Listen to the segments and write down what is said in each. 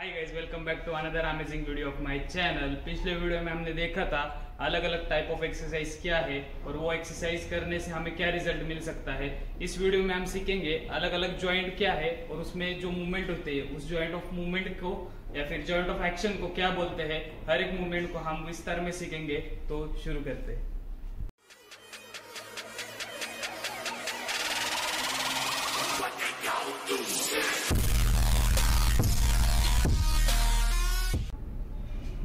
Hi guys, welcome back to another amazing video of my channel. पिछले video में हमने देखा था अलग अलग टाइप ऑफ एक्सरसाइज क्या है और वो एक्सरसाइज करने से हमें क्या रिजल्ट मिल सकता है। इस वीडियो में हम सीखेंगे अलग अलग जॉइंट क्या है और उसमें जो मूवमेंट होते हैं उस जॉइंट ऑफ मूवमेंट को या फिर जॉइंट ऑफ एक्शन को क्या बोलते हैं। हर एक मूवमेंट को हम विस्तार में सीखेंगे, तो शुरू करते हैं।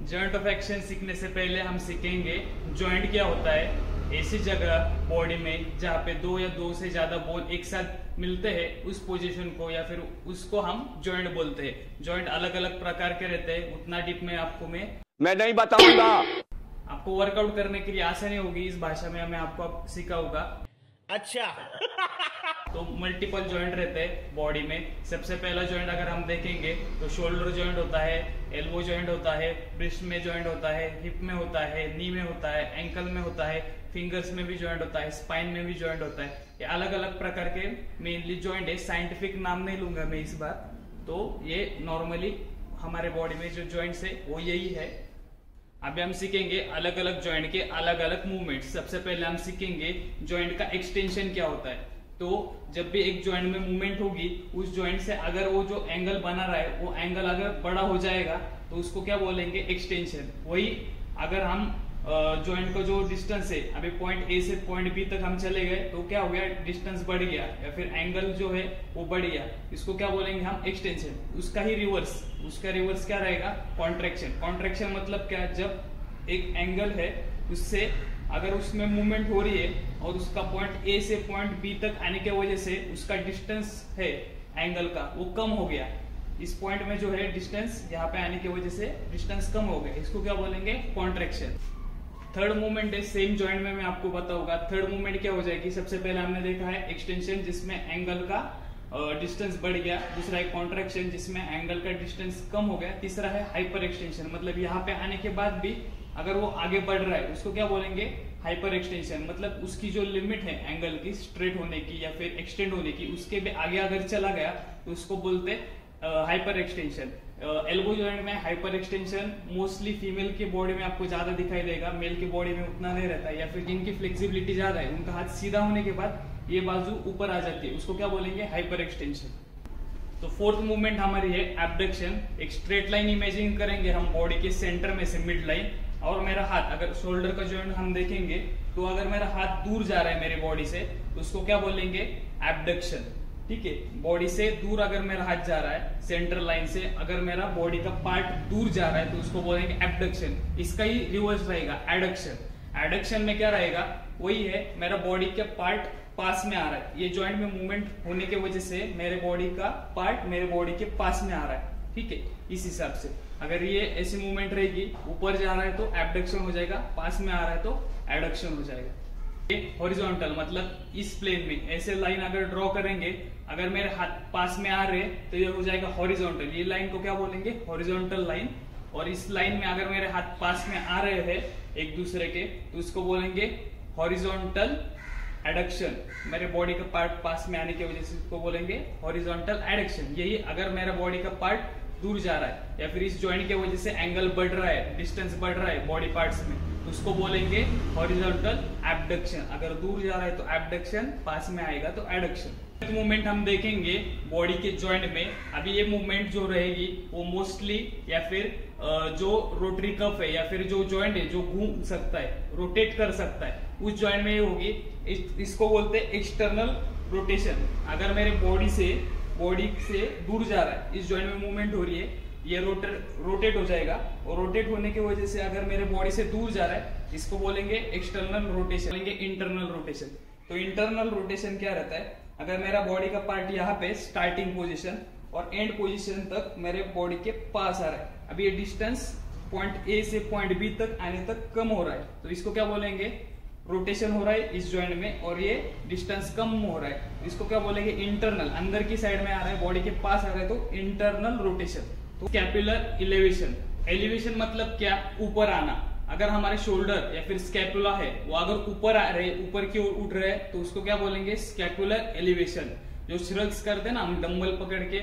जॉइंट ऑफ एक्शन सीखने से पहले हम सीखेंगे जॉइंट क्या होता है। ऐसी जगह बॉडी में जहाँ पे दो या दो से ज्यादा बोन एक साथ मिलते हैं उस पोजीशन को या फिर उसको हम जॉइंट बोलते हैं। जॉइंट अलग अलग प्रकार के रहते हैं, उतना डीप में आपको मैं नहीं बताऊंगा। आपको वर्कआउट करने के लिए आसानी होगी, इस भाषा में मैं आपको सिखाऊंगा। अच्छा तो मल्टीपल जॉइंट रहते हैं बॉडी में। सबसे पहला जॉइंट अगर हम देखेंगे तो शोल्डर जॉइंट होता है, एल्बो जॉइंट होता है, ब्रिस्ट में जॉइंट होता है, हिप में होता है, नी में होता है, एंकल में होता है, फिंगर्स में भी जॉइंट होता है, स्पाइन में भी जॉइंट होता है। ये अलग अलग प्रकार के मेनली जॉइंट है। साइंटिफिक नाम नहीं लूंगा मैं इस बार, तो ये नॉर्मली हमारे बॉडी में जो जॉइंट्स है वो यही है। अभी हम सीखेंगे अलग अलग जॉइंट के अलग अलग मूवमेंट। सबसे पहले हम सीखेंगे जॉइंट का एक्सटेंशन क्या होता है। तो जब भी एक जॉइंट में मूवमेंट होगी, उस जॉइंट से अगर वो जो एंगल बना रहा है वो एंगल अगर बड़ा हो जाएगा तो उसको क्या बोलेंगे, एक्सटेंशन। वही अगर हम जॉइंट का जो डिस्टेंस है, अभी पॉइंट ए से पॉइंट बी तक हम चले गए तो क्या हो गया, डिस्टेंस बढ़ गया या फिर एंगल जो है वो बढ़ गया, इसको क्या बोलेंगे हम, एक्सटेंशन। उसका ही रिवर्स, उसका रिवर्स क्या रहेगा, कॉन्ट्रैक्शन। कॉन्ट्रैक्शन मतलब क्या, जब एक एंगल है उससे अगर उसमें मूवमेंट हो रही है और उसका पॉइंट ए से पॉइंट बी तक आने की वजह से उसका डिस्टेंस है एंगल का वो कम हो गया, इस पॉइंट में जो है डिस्टेंस यहाँ पे आने की वजह से डिस्टेंस कम हो गया, इसको क्या बोलेंगे, कॉन्ट्रैक्शन। थर्ड मूवमेंट है, सेम जॉइंट में मैं आपको बताऊंगा। थर्ड मूवमेंट क्या हो जाएगी, सबसे पहले हमने देखा है एक्सटेंशन जिसमें एंगल का डिस्टेंस बढ़ गया, दूसरा है कॉन्ट्रैक्शन जिसमें एंगल का डिस्टेंस कम हो गया, तीसरा है हाइपर एक्सटेंशन, मतलब यहाँ पे आने के बाद भी अगर वो आगे बढ़ रहा है उसको क्या बोलेंगे, हाइपर एक्सटेंशन। मतलब उसकी जो लिमिट है एंगल की स्ट्रेट होने की या फिर एक्सटेंड होने की, उसके भी आगे अगर चला गया तो उसको बोलते हाइपर एक्सटेंशन। एल्बो जॉइंट में हाइपर एक्सटेंशन मोस्टली फीमेल की बॉडी में आपको ज्यादा दिखाई देगा, मेल की बॉडी में उतना नहीं रहता है, या फिर जिनकी फ्लेक्सिबिलिटी ज्यादा है उनका हाथ सीधा होने के बाद ये बाजू ऊपर आ जाती है, उसको क्या बोलेंगे, हाइपर एक्सटेंशन। तो फोर्थ मूवमेंट हमारी है एब्डक्शन। एक स्ट्रेट लाइन इमेजिन करेंगे हम बॉडी के सेंटर में से, मिड लाइन, और मेरा हाथ, अगर शोल्डर का जॉइंट हम देखेंगे तो अगर मेरा हाथ दूर जा रहा है मेरी बॉडी से तो उसको क्या बोलेंगे, एब्डक्शन। ठीक है, बॉडी से दूर अगर मेरा हाथ जा रहा है सेंटर लाइन से, अगर मेरा बॉडी का पार्ट दूर जा रहा है तो उसको बोलेंगे एब्डक्शन। इसका ही रिवर्स रहेगा एडक्शन। एडक्शन में क्या रहेगा, वही है, मेरा बॉडी का पार्ट पास में आ रहा है, ये जॉइंट में मूवमेंट होने की वजह से मेरे बॉडी का पार्ट मेरे बॉडी के पास में आ रहा है। ठीक है, इस हिसाब से अगर ये ऐसी मूवमेंट रहेगी, ऊपर जा रहा है तो एब्डक्शन हो जाएगा, पास में आ रहा है तो एडक्शन हो जाएगा। हॉरिजॉन्टल मतलब इस प्लेन में ऐसे लाइन अगर ड्रॉ करेंगे, अगर मेरे हाथ पास में आ रहे तो ये हो जाएगा हॉरिजॉन्टल, ये लाइन को क्या बोलेंगे, हॉरिजॉन्टल लाइन। और इस लाइन में अगर मेरे हाथ पास में आ रहे हैं एक दूसरे के तो उसको बोलेंगे हॉरिजॉन्टल एडक्शन। मेरे बॉडी का पार्ट पास में आने की वजह से इसको बोलेंगे हॉरिजॉन्टल एडक्शन। यही अगर मेरा बॉडी का पार्ट दूर जा रहा है या फिर इस जॉइंट की वजह से एंगल बढ़ रहा है, डिस्टेंस बढ़ रहा है बॉडी पार्ट्स में, तो उसको बोलेंगे हॉरिजॉन्टल एब्डक्शन। अगर दूर जा रहा है तो एब्डक्शन, पास में आएगा तो एडक्शन। मूवमेंट हम देखेंगे बॉडी के जॉइंट में। अभी ये मूवमेंट जो रहेगी वो मोस्टली या फिर जो रोटरी कफ है या फिर जो जॉइंट है जो घूम सकता है, रोटेट कर सकता है, उस जॉइंट में होगी। इसको बोलते हैं एक्सटर्नल रोटेशन। अगर मेरे बॉडी से दूर जा रहा है, इस जॉइंट में मूवमेंट हो रही है, ये रोटेट हो जाएगा, और रोटेट होने की वजह से अगर मेरे बॉडी से दूर जा रहा है इसको बोलेंगे एक्सटर्नल रोटेशन, बोलेंगे इंटरनल रोटेशन। तो इंटरनल रोटेशन क्या रहता है, अगर मेरा बॉडी का पार्ट यहाँ पे स्टार्टिंग पोजीशन और एंड पोजीशन तक मेरे बॉडी के पास आ रहा है, अभी ये डिस्टेंस पॉइंट ए से पॉइंट बी तक आने तक कम हो रहा है, तो इसको क्या बोलेंगे, रोटेशन हो रहा है इस जॉइंट में और ये डिस्टेंस कम हो रहा है, इसको क्या बोलेंगे, इंटरनल, अंदर की साइड में आ रहा है, बॉडी के पास आ रहा है तो इंटरनल रोटेशन। तो स्कैपुलर एलिवेशन। एलिवेशन मतलब क्या, ऊपर आना। अगर हमारे शोल्डर या फिर स्कैपुला है वो अगर ऊपर आ रहे, ऊपर की ओर उठ रहे हैं तो उसको क्या बोलेंगे, स्कैपुलर एलिवेशन। जो श्रग्स करते हैं ना हम, डंबल पकड़ के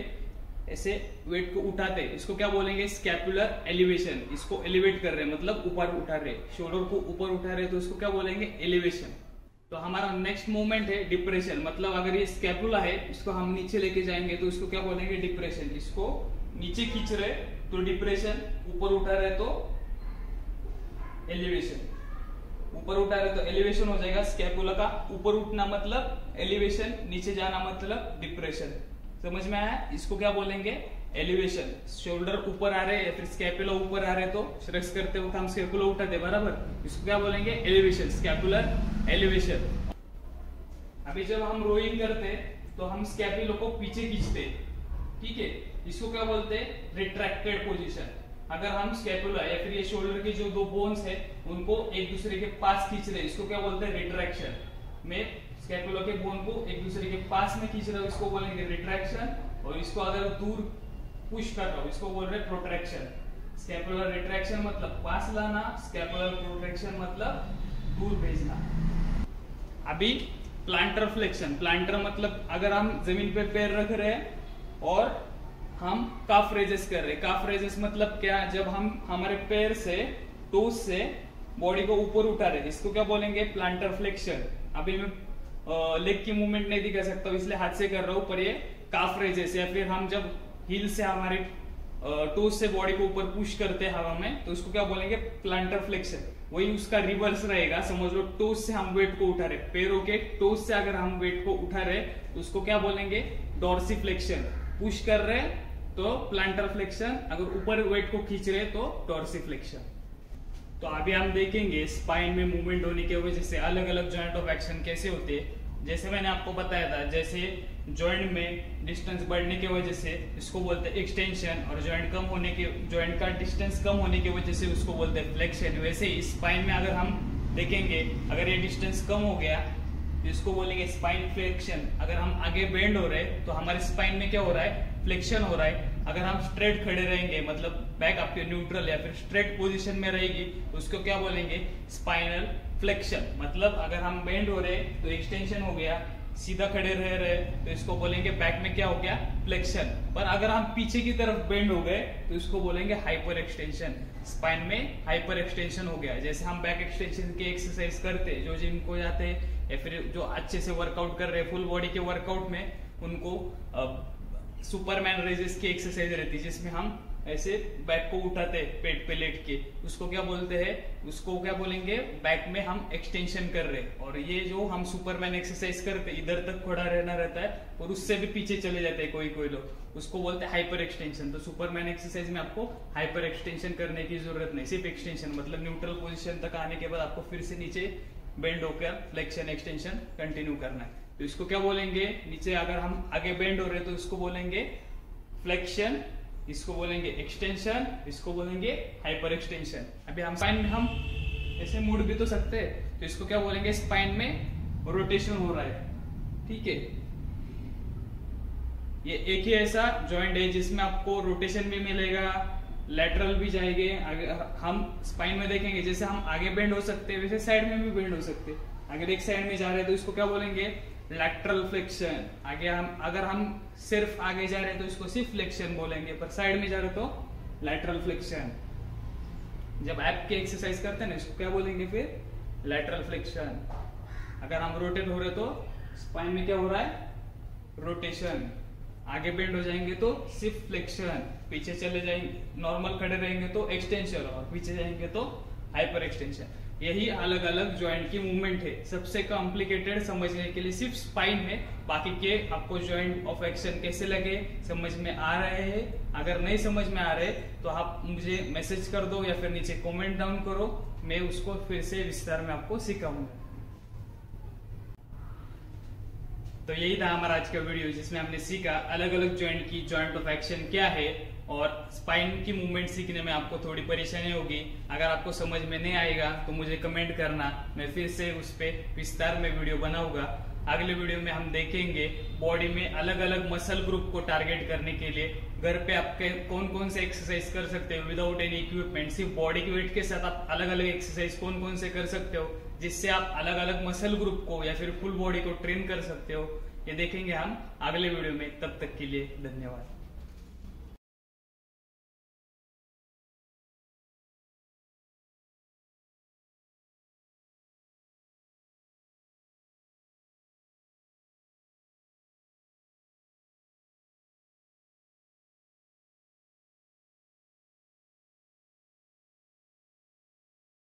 ऐसे वेट को उठाते, इसको क्या बोलेंगे, स्कैपुलर एलिवेशन। इसको एलिवेट कर रहे हैं मतलब ऊपर उठा रहे, शोल्डर को ऊपर उठा रहे, तो इसको क्या बोलेंगे, एलिवेशन। तो हमारा नेक्स्ट मूवमेंट है डिप्रेशन, मतलब अगर ये स्कैपुला है इसको हम नीचे लेके जाएंगे तो इसको क्या बोलेंगे, डिप्रेशन। इसको नीचे खींच रहे तो डिप्रेशन, ऊपर उठा रहे तो एलिवेशन। ऊपर उठा रहे तो एलिवेशन हो जाएगा। स्कैपुला का ऊपर उठना मतलब एलिवेशन, नीचे जाना मतलब डिप्रेशन। समझ में आया? इसको क्या बोलेंगे, एलिवेशन। शोल्डर ऊपर आ रहे या फिर स्कैपुला ऊपर आ रहे तो स्ट्रेच करते वक्त हम स्कैपुला उठाते, बराबर, इसको क्या बोलेंगे, एलिवेशन, स्कैपुलर एलिवेशन। अभी जब हम रोइंग करते तो हम स्कैपुला को पीछे खींचते, ठीक है, इसको क्या बोलते हैं, रिट्रैक्टेड पोजीशन। अगर हम स्कैपुला या फिर ये शोल्डर के जो दो बोन्स है उनको एक दूसरे के पास खींच रहे, इसको क्या बोलते हैं, रिट्रैक्शन। में स्कैपुला के बोन को एक दूसरे के पास में खींच रहे हो, इसको बोलेंगे रिट्रैक्शन। और इसको अगर दूर पुश कर रहा हो, इसको बोल रहे हैं प्रोट्रैक्शन। स्कैपुलर रिट्रैक्शन मतलब पास लाना, स्कैपुलर प्रोट्रैक्शन मतलब दूर भेजना। अभी प्लांटर फ्लेक्शन। प्लांटर मतलब अगर हम जमीन पे पैर रख रहे हैं और हम काफ रेजेस कर रहे हैं। काफ रेजेस मतलब क्या, जब हम हमारे पैर से, टोस से बॉडी को ऊपर उठा रहे, इसको क्या बोलेंगे, प्लांटर फ्लेक्शन। अभी मैं लेग की मूवमेंट नहीं दिखा सकता हूं इसलिए हाथ से कर रहा हूं, पर ये काफ रेजेस, या फिर हम जब हील से हमारे टोस से बॉडी को ऊपर पुश करते हैं हवा में तो उसको क्या बोलेंगे, प्लांटर फ्लेक्शन। वही उसका रिवर्स रहेगा, समझ लो टोस से हम वेट को उठा रहे, पैरों के टोस से अगर हम वेट को उठा रहे तो उसको क्या बोलेंगे, डॉर्सिफ्लेक्शन। पुश कर रहे तो प्लांटर फ्लेक्शन, अगर ऊपर वेट को खींच रहे तो डॉर्सिफ्लेक्शन। तो अभी हम देखेंगे स्पाइन में मूवमेंट होने की वजह से अलग अलग जॉइंट ऑफ एक्शन कैसे होते हैं। जैसे मैंने आपको बताया था, जैसे जॉइंट में डिस्टेंस बढ़ने की वजह से इसको बोलते हैं एक्सटेंशन, और जॉइंट कम होने के, जॉइंट का डिस्टेंस कम होने की वजह से उसको बोलते हैं फ्लेक्शन। वैसे ही स्पाइन में अगर हम देखेंगे, अगर ये डिस्टेंस कम हो गया तो इसको बोलेंगे स्पाइन फ्लेक्शन। अगर हम आगे बेंड हो रहे तो हमारे स्पाइन में क्या हो रहा है, फ्लेक्शन हो रहा है। अगर हम स्ट्रेट खड़े रहेंगे, मतलब बैक आपके न्यूट्रल या फिर स्ट्रेट पोजीशन में रहेगी तो उसको क्या बोलेंगे, स्पाइनल फ्लेक्शन। मतलब अगर हम बेंड हो रहे तो एक्सटेंशन हो गया, सीधा खड़े रह रहे तो इसको बोलेंगे बैक में क्या हो गया, फ्लेक्शन। पर अगर हम पीछे की तरफ बेंड हो गए तो इसको बोलेंगे हाइपर एक्सटेंशन। स्पाइन में हाइपर एक्सटेंशन हो गया। जैसे हम बैक एक्सटेंशन की एक्सरसाइज करते, जो जिम को जाते हैं या फिर जो अच्छे से वर्कआउट कर रहे हैं फुल बॉडी के वर्कआउट में, उनको सुपरमैन रेजेस की एक्सरसाइज रहती है जिसमें हम ऐसे बैक को उठाते हैं पेट पे लेट के, उसको क्या बोलते हैं, उसको क्या बोलेंगे, बैक में हम एक्सटेंशन कर रहे हैं। और ये जो हम सुपरमैन एक्सरसाइज करते हैं, इधर तक खड़ा रहना रहता है और उससे भी पीछे चले जाते हैं कोई कोई लोग, उसको बोलते हैं हाइपर एक्सटेंशन। तो सुपरमैन एक्सरसाइज में आपको हाइपर एक्सटेंशन करने की जरूरत नहीं, सिर्फ एक्सटेंशन, मतलब न्यूट्रल पोजिशन तक आने के बाद आपको फिर से नीचे बेंड होकर फ्लेक्शन एक्सटेंशन कंटिन्यू करना है। तो इसको क्या बोलेंगे, नीचे अगर हम आगे बेंड हो रहे हैं तो इसको बोलेंगे फ्लेक्शन, इसको बोलेंगे एक्सटेंशन, इसको बोलेंगे हाइपर एक्सटेंशन। अभी हम स्पाइन में हम ऐसे मुड़ भी तो सकते हैं, तो इसको क्या बोलेंगे, स्पाइन में रोटेशन हो रहा है, ठीक है। ये एक ही ऐसा जॉइंट है जिसमें आपको रोटेशन भी मिलेगा, लैटरल भी जाएंगे। अगर हम स्पाइन में देखेंगे, जैसे हम आगे बेंड हो सकते हैं वैसे साइड में भी बेंड हो सकते हैं। अगर एक साइड में जा रहे हैं तो इसको क्या बोलेंगे, लैटरल फ्लेक्शन। आगे हम, अगर हम सिर्फ आगे जा रहे हैं तो इसको सिर्फ फ्लेक्शन बोलेंगे, पर साइड में जा रहे तो लैटरल फ्लेक्शन। जब ऐप की एक्सरसाइज करते हैं ना, इसको क्या बोलेंगे फिर, लैटरल फ्लेक्शन। अगर हम रोटेट हो रहे तो स्पाइन में क्या हो रहा है, रोटेशन। आगे बेंड हो जाएंगे तो सिर्फ फ्लेक्शन, पीछे चले जाएंगे, नॉर्मल खड़े रहेंगे तो एक्सटेंशन, और पीछे जाएंगे तो हाइपर एक्सटेंशन। यही अलग अलग जॉइंट की मूवमेंट है। सबसे कॉम्प्लिकेटेड समझने के लिए सिर्फ स्पाइन है, बाकी के आपको जॉइंट ऑफ एक्शन कैसे लगे, समझ में आ रहे हैं। अगर नहीं समझ में आ रहे तो आप मुझे मैसेज कर दो या फिर नीचे कमेंट डाउन करो, मैं उसको फिर से विस्तार में आपको सिखाऊंगा। तो यही था हमारा आज का वीडियो, जिसमें हमने सीखा अलग अलग जॉइंट की जॉइंट ऑफ एक्शन क्या है, और स्पाइन की मूवमेंट सीखने में आपको थोड़ी परेशानी होगी। अगर आपको समझ में नहीं आएगा तो मुझे कमेंट करना, मैं फिर से उस पर विस्तार में वीडियो बनाऊंगा। अगले वीडियो में हम देखेंगे बॉडी में अलग अलग मसल ग्रुप को टारगेट करने के लिए घर पे आप कौन कौन से एक्सरसाइज कर सकते हो विदाउट एनी इक्विपमेंट। सिर्फ बॉडी के वेट के साथ आप अलग अलग एक्सरसाइज कौन कौन से कर सकते हो, जिससे आप अलग अलग मसल ग्रुप को या फिर फुल बॉडी को ट्रेन कर सकते हो। ये देखेंगे हम अगले वीडियो में। तब तक के लिए धन्यवाद।